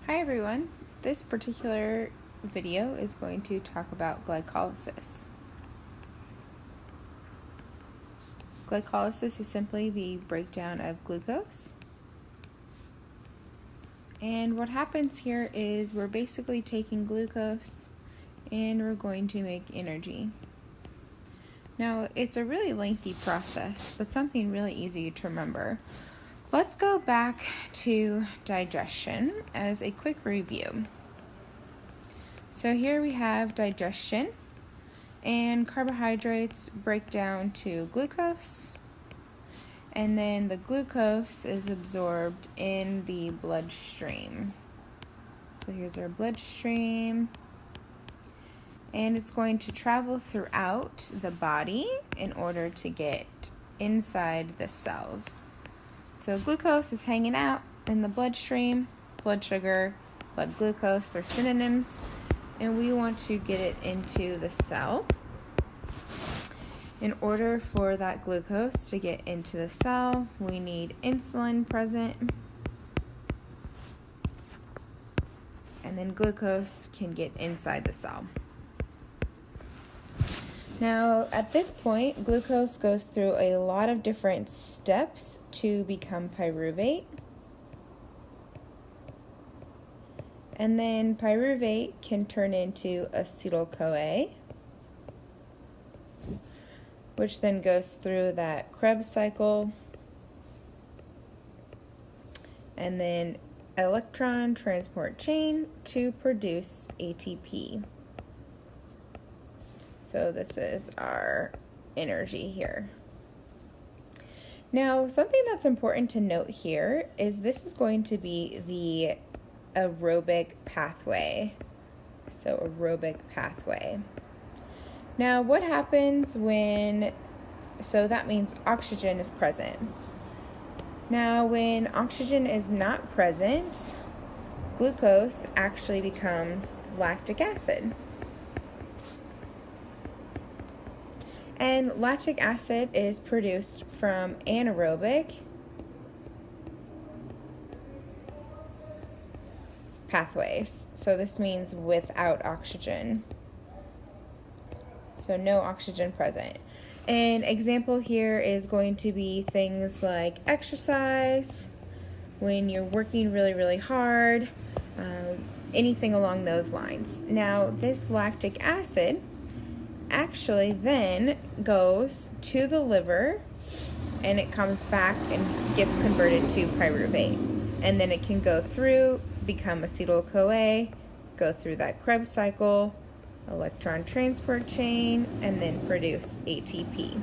Hi everyone, this particular video is going to talk about glycolysis. Glycolysis is simply the breakdown of glucose. And what happens here is we're basically taking glucose and we're going to make energy. Now, it's a really lengthy process, but something really easy to remember. Let's go back to digestion as a quick review. So here we have digestion, and carbohydrates break down to glucose, and then the glucose is absorbed in the bloodstream. So here's our bloodstream, and it's going to travel throughout the body in order to get inside the cells. So glucose is hanging out in the bloodstream, blood sugar, blood glucose, they're synonyms, and we want to get it into the cell. In order for that glucose to get into the cell, we need insulin present, and then glucose can get inside the cell. Now, at this point, glucose goes through a lot of different steps to become pyruvate. And then pyruvate can turn into acetyl-CoA, which then goes through that Krebs cycle, and then electron transport chain to produce ATP. So this is our energy here. Now, something that's important to note here is this is going to be the aerobic pathway. So aerobic pathway. Now, what happens so that means oxygen is present. Now, when oxygen is not present, glucose actually becomes lactic acid. And lactic acid is produced from anaerobic pathways. So this means without oxygen. So no oxygen present. An example here is going to be things like exercise, when you're working really, really hard, anything along those lines. Now, this lactic acid actually then goes to the liver and it comes back and gets converted to pyruvate, and then it can go through, become acetyl-CoA, go through that Krebs cycle, electron transport chain, and then produce ATP.